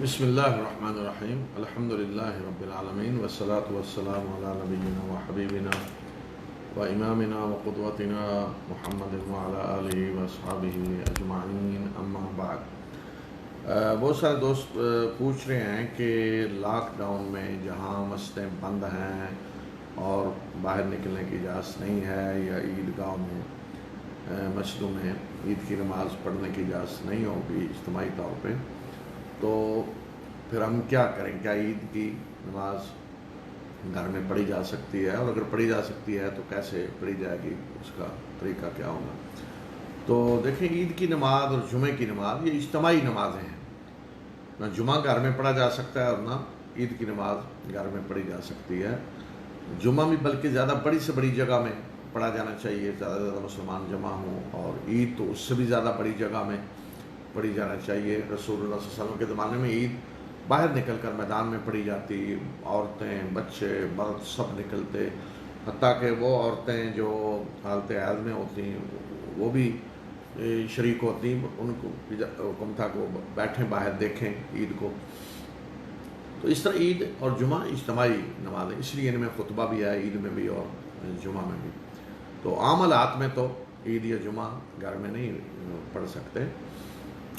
بسم اللہ الرحمن الرحیم الحمدللہ رب العالمین والصلاة والسلام علی نبینا و حبیبنا و امامنا و قدوتنا محمد وعلی آلہ و اصحابہ اجمعین اما بعد۔ بہت سارے دوست پوچھ رہے ہیں کہ لاک ڈاؤن میں جہاں مسجدیں بند ہیں اور باہر نکلنے کی اجازت نہیں ہے، یا عیدگاہوں میں مسجدوں میں عید کی نماز پڑھنے کی اجازت نہیں ہوگی اجتماعی طور پہ، تو پھر ہم کیا کریں؟ کیا عید کی نماز گھر میں پڑھی جا سکتی ہے؟ اور اگر پڑھی جا سکتی ہے تو کیسے پڑھی جائے گی؟ اس کا طریقہ کیا ہوگا؟ تو دیکھیں، عید کی نماز اور جمعے کی نماز یہ اجتماعی نمازیں ہیں۔ نہ جمعہ گھر میں پڑھا جا سکتا ہے اور نہ عید کی نماز گھر میں پڑھی جا سکتی ہے۔ جمعہ بھی بلکہ زیادہ بڑی سے بڑی جگہ میں پڑھا جانا چاہیے، زیادہ سے زیادہ مسلمان جمع ہوں، اور عید تو اس سے بھی زیادہ بڑی جگہ میں پڑھی جانا چاہیے۔ رسول اللہ صلی اللہ علیہ وسلم کے زمانے میں عید باہر نکل کر میدان میں پڑھی جاتی، عورتیں، بچے، مرد سب نکلتے، حتیٰ کہ وہ عورتیں جو حالت حیض میں ہوتی وہ بھی شریک ہوتی، ان کو حکم تھا کہ وہ بیٹھیں باہر دیکھیں عید کو۔ تو اس طرح عید اور جمعہ اجتماعی نماز ہے، اس لیے ان میں خطبہ بھی ہے، عید میں بھی اور جمعہ میں بھی۔ تو عام حالات میں تو عید یا جمعہ گھر میں نہیں پڑھ سکتے،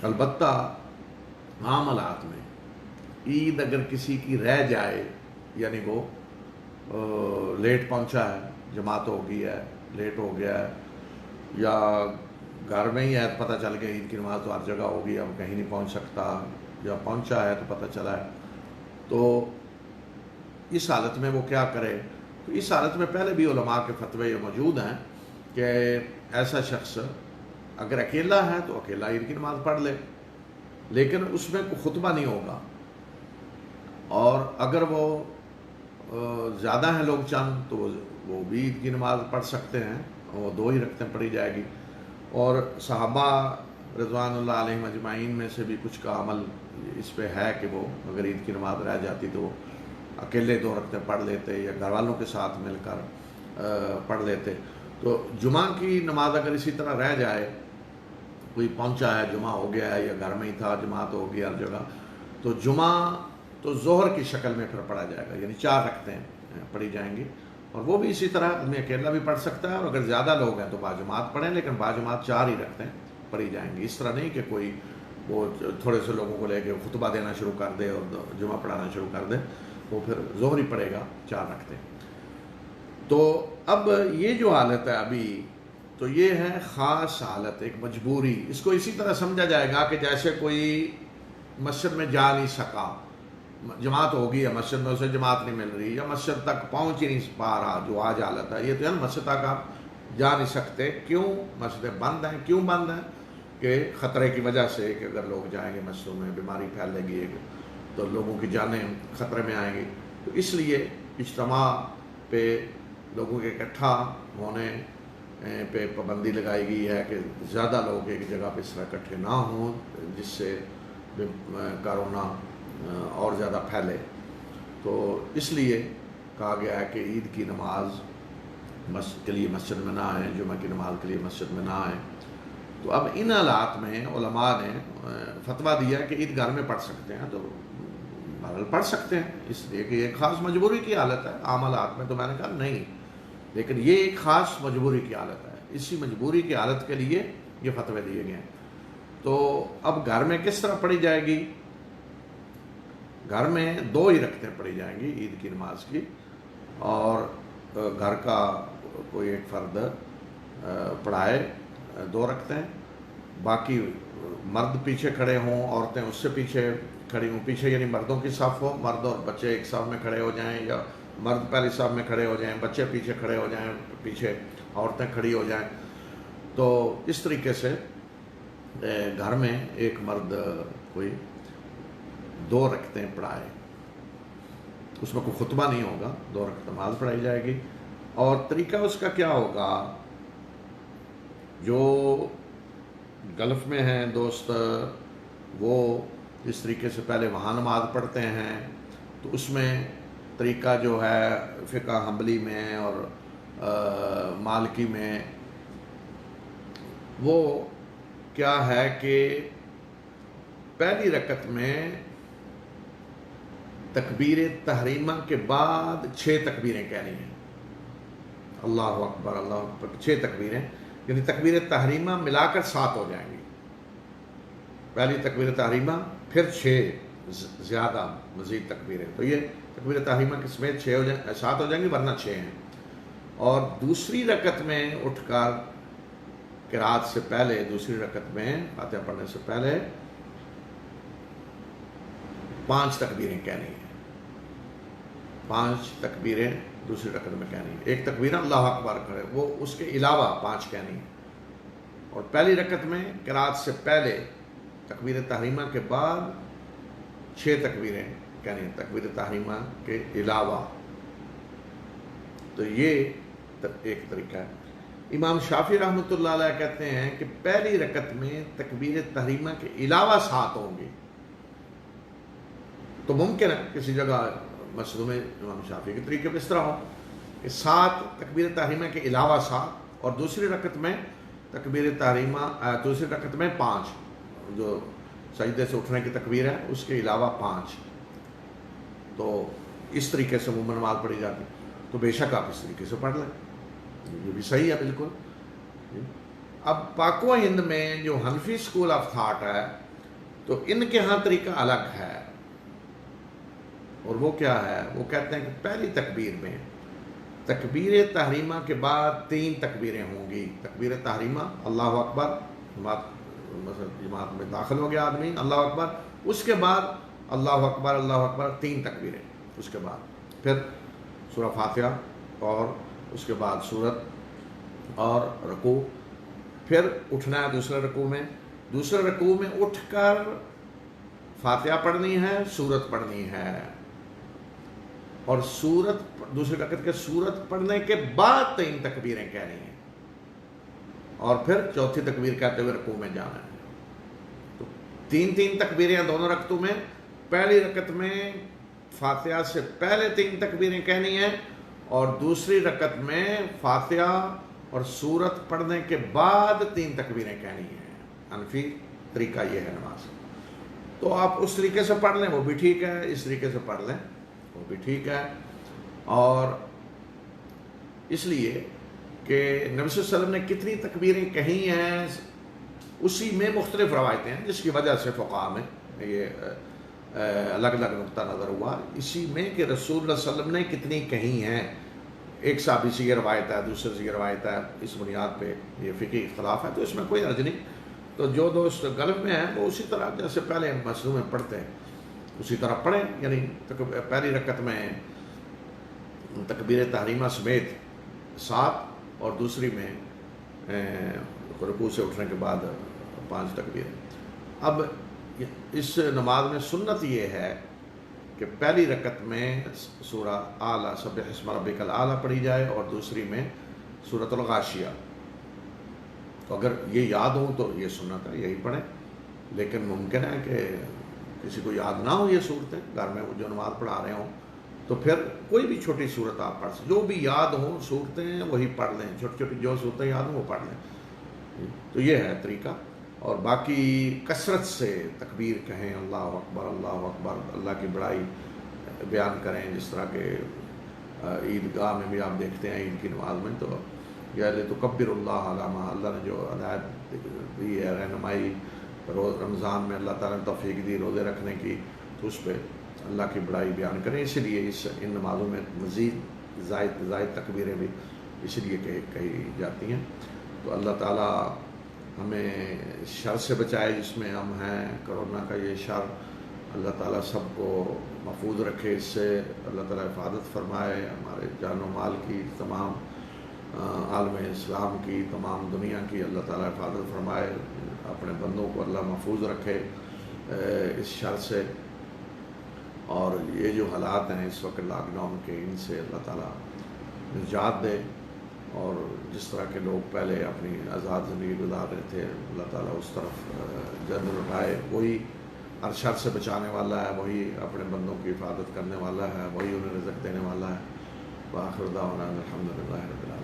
البتہ عام حالات میں عید اگر کسی کی رہ جائے، یعنی وہ لیٹ پہنچا ہے، جماعت ہو گئی ہے، لیٹ ہو گیا ہے، یا گھر میں ہی ہے پتہ چل گیا عید کی نماز تو ہر جگہ ہوگی، اب کہیں نہیں پہنچ سکتا، یا پہنچا ہے تو پتہ چلا ہے، تو اس حالت میں وہ کیا کرے؟ تو اس حالت میں پہلے بھی علماء کے فتوے یہ موجود ہیں کہ ایسا شخص اگر اکیلا ہے تو اکیلا عید کی نماز پڑھ لے، لیکن اس میں کوئی خطبہ نہیں ہوگا، اور اگر وہ زیادہ ہیں لوگ چند تو وہ بھی عید کی نماز پڑھ سکتے ہیں، وہ دو ہی رکعتیں پڑھی جائے گی۔ اور صحابہ رضوان اللہ علیہم اجمعین میں سے بھی کچھ کا عمل اس پہ ہے کہ وہ اگر عید کی نماز رہ جاتی تو وہ اکیلے دو رکعتیں پڑھ لیتے یا گھر والوں کے ساتھ مل کر پڑھ لیتے۔ تو جمعہ کی نماز اگر اسی طرح رہ جائے، کوئی پہنچا ہے، جمعہ ہو گیا ہے، یا گھر میں ہی تھا، جماعت ہو گئی ہر جگہ، تو جمعہ تو ظہر کی شکل میں پھر پڑھا جائے گا، یعنی 4 رکعتیں پڑھی جائیں گی، اور وہ بھی اسی طرح آدمی اکیلا بھی پڑھ سکتا ہے، اور اگر زیادہ لوگ ہیں تو باجماعت پڑھیں، لیکن باجماعت 4 ہی رکعتیں پڑھی جائیں گی۔ اس طرح نہیں کہ کوئی وہ تھوڑے سے لوگوں کو لے کے خطبہ دینا شروع کر دے اور جمعہ پڑھانا شروع کر دے، وہ پھر ظہر ہی پڑھے گا 4 رکعتیں۔ تو اب یہ جو حالت ہے ابھی، تو یہ ہے خاص حالت، ایک مجبوری۔ اس کو اسی طرح سمجھا جائے گا کہ جیسے کوئی مسجد میں جا نہیں سکا، جماعت ہوگی ہے مسجد میں، اسے جماعت نہیں مل رہی، یا مسجد تک پہنچ ہی نہیں پا رہا، جو آج حالت ہے، یہ تو ہے نا، مسجد تک آپ جا نہیں سکتے۔ کیوں؟ مسجدیں بند ہیں۔ کیوں بند ہیں؟ کہ خطرے کی وجہ سے، کہ اگر لوگ جائیں گے مسجدوں میں بیماری پھیلے گی تو لوگوں کی جانیں خطرے میں آئیں گی، تو اس لیے اجتماع پہ لوگوں کے اکٹھا ہونے پہ پابندی لگائی گئی ہے کہ زیادہ لوگ ایک جگہ پہ اس طرح اکٹھے نہ ہوں، جس سے کرونا اور زیادہ پھیلے۔ تو اس لیے کہا گیا ہے کہ عید کی نماز مسجد کے لیے مسجد میں نہ آئیں، جمعہ کی نماز کے لیے مسجد میں نہ آئیں۔ تو اب ان حالات میں علماء نے فتویٰ دیا کہ عید گھر میں پڑھ سکتے ہیں، تو بہرحال پڑھ سکتے ہیں، اس لیے کہ ایک خاص مجبوری کی حالت ہے۔ عام حالات میں تو میں نے کہا نہیں، لیکن یہ ایک خاص مجبوری کی حالت ہے، اسی مجبوری کی حالت کے لیے یہ فتوے دیے گئے ہیں۔ تو اب گھر میں کس طرح پڑھی جائے گی؟ گھر میں 2 ہی رکعتیں پڑھی جائیں گی عید کی نماز کی، اور گھر کا کوئی ایک فرد پڑھائے 2 رکعتیں، باقی مرد پیچھے کھڑے ہوں، عورتیں اس سے پیچھے کھڑی ہوں، پیچھے یعنی مردوں کی صف ہو، مرد اور بچے ایک صف میں کھڑے ہو جائیں، یا مرد پہلی صف میں کھڑے ہو جائیں، بچے پیچھے کھڑے ہو جائیں، پیچھے عورتیں کھڑی ہو جائیں۔ تو اس طریقے سے گھر میں ایک مرد کوئی 2 رکعتیں پڑھائے، اس میں کوئی خطبہ نہیں ہوگا، 2 رکعت نماز پڑھائی جائے گی۔ اور طریقہ اس کا کیا ہوگا؟ جو گلف میں ہیں دوست، وہ اس طریقے سے پہلے وہاں نماز پڑھتے ہیں، تو اس میں طریقہ جو ہے فقہ حنبلی میں اور مالکی میں، وہ کیا ہے کہ پہلی رکعت میں تکبیر تحریمہ کے بعد 6 تکبیریں کہنی ہیں. اللہ اکبر اللہ اکبر 6 تکبیریں، یعنی تکبیر تحریمہ ملا کر 7 ہو جائیں گی. پہلی تکبیر تحریمہ پھر 6 زیادہ مزید تکبیریں، تو یہ تکبیر تحریمہ کے سمیت 7 ہو جائیں گی، ورنہ 6 ہیں. اور دوسری رکعت میں اٹھ کر قرات سے پہلے، دوسری رکعت میں فاتحہ پڑھنے سے پہلے 5 تکبیریں کہنی ہیں. 5 تکبیریں دوسری رکعت میں کہنی ہے. ایک تکبیر اللہ اکبر کرے، وہ اس کے علاوہ 5 کہنی ہے. اور پہلی رکعت میں قرات سے پہلے تکبیر تحریمہ کے بعد 6 تکبیریں کہنی ہیں تکبیر تحریمہ کے علاوہ. تو یہ ایک طریقہ ہے. امام شافعی رحمۃ اللہ علیہ کہتے ہیں کہ پہلی رکعت میں تکبیر تحریمہ کے علاوہ 7 ہوں گی. تو ممکن ہے کسی جگہ مسجدوں میں امام شافعی کے طریقے پہ اس طرح ہو کہ 7 تکبیر تحریمہ کے علاوہ 7، اور دوسری رکعت میں تکبیر تحریمہ دوسری رکعت میں 5، جو سجدے سے اٹھنے کی تکبیر ہے اس کے علاوہ 5. تو اس طریقے سے عموماً نماز پڑھی جاتی. تو بے شک آپ اس طریقے سے پڑھ لیں، یہ بھی صحیح ہے بالکل. اب پاک و ہند میں جو حنفی اسکول آف تھاٹ ہے تو ان کے ہاں طریقہ الگ ہے. اور وہ کیا ہے؟ وہ کہتے ہیں کہ پہلی تکبیر میں تکبیر تحریمہ کے بعد 3 تکبیریں ہوں گی. تکبیر تحریمہ اللہ اکبر، جماعت میں داخل ہو گیا آدمی، اللہ اکبر، اس کے بعد اللہ اکبر 3 تکبیریں. اس کے بعد پھر سورہ فاتحہ، اور اس کے بعد سورت اور رکوع. پھر اٹھنا ہے دوسرے رکوع میں. دوسرے رکوع میں اٹھ کر فاتحہ پڑھنی ہے، سورت پڑھنی ہے، اور دوسری رکعت کے سورت پڑھنے کے بعد 3 تکبیریں کہنی ہیں، اور پھر چوتھی تکبیر کہتے ہوئے رکوع میں جانا ہے. تو 3 تکبیریں دونوں رکعتوں میں. پہلی رکعت میں فاتحہ سے پہلے 3 تکبیریں کہنی ہیں، اور دوسری رکعت میں فاتحہ اور سورت پڑھنے کے بعد 3 تکبیریں کہنی ہیں. حنفی طریقہ یہ ہے نماز. تو آپ اس طریقے سے پڑھ لیں، وہ بھی ٹھیک ہے. اس طریقے سے پڑھ لیں، وہ بھی ٹھیک ہے. اور اس لیے کہ نبی صلی اللہ علیہ وسلم نے کتنی تکبیریں کہی ہیں اسی میں مختلف روایتیں ہیں، جس کی وجہ سے فقہاء میں یہ الگ الگ نقطہ نظر ہوا اسی میں کہ رسول اللہ صلی اللہ علیہ وسلم نے کتنی کہی ہیں. ایک صحابی سے یہ روایت ہے، دوسرے سے یہ روایت ہے. اس بنیاد پہ یہ فقہی اختلاف ہے، تو اس میں کوئی حرج نہیں. تو جو دوست گلف میں ہیں وہ اسی طرح جیسے پہلے مسجدوں میں پڑھتے ہیں اسی طرح پڑھیں. یعنی پہلی رکعت میں تکبیر تحریمہ سمیت 7، اور دوسری میں رکوع سے اٹھنے کے بعد 5 تکبیریں. اب اس نماز میں سنت یہ ہے کہ پہلی رکعت میں سورہ اعلیٰ سبح اسم ربک الاعلیٰ پڑھی جائے، اور دوسری میں سورۃ الغاشیہ. تو اگر یہ یاد ہو تو یہ سنت ہے، یہی پڑھیں. لیکن ممکن ہے کہ کسی کو یاد نہ ہو یہ صورتیں، گھر میں جو نماز پڑھا رہے ہوں، تو پھر کوئی بھی چھوٹی صورت آپ پڑھ سکتے، جو بھی یاد ہوں صورتیں وہی پڑھ لیں. چھوٹی چھوٹی جو صورتیں یاد ہوں وہ پڑھ لیں. تو یہ ہے طریقہ. اور باقی کثرت سے تکبیر کہیں، اللہ اکبر اللہ کی بڑائی بیان کریں. جس طرح کہ عیدگاہ میں بھی آپ دیکھتے ہیں عید کی نماز میں، تو یا لتکبر اللہ علی ما، اللہ نے جو ہدایت دی ہے، رہنمائی رمضان میں اللہ تعالیٰ نے توفیق دی روزے رکھنے کی، تو اس پہ اللہ کی بڑائی بیان کریں. اسی لیے ان نمازوں میں مزید زائد تکبیریں بھی اسی لیے کہی جاتی ہیں. تو اللہ تعالیٰ ہمیں شر سے بچائے جس میں ہم ہیں، کرونا کا یہ شر. اللہ تعالیٰ سب کو محفوظ رکھے اس سے. اللہ تعالیٰ حفاظت فرمائے ہمارے جان و مال کی، تمام عالم اسلام کی، تمام دنیا کی. اللہ تعالیٰ حفاظت فرمائے، اپنے بندوں کو اللہ محفوظ رکھے اس شر سے. اور یہ جو حالات ہیں اس وقت لاک ڈاؤن کے، ان سے اللہ تعالیٰ نجات دے. اور جس طرح کے لوگ پہلے اپنی آزاد زندگی گزار رہے تھے، اللہ تعالیٰ اس طرف جذب اٹھائے. وہی ہر شر سے بچانے والا ہے، وہی اپنے بندوں کی حفاظت کرنے والا ہے، وہی انہیں رزق دینے والا ہے. وآخر دعوانا الحمدللہ رب العالمین.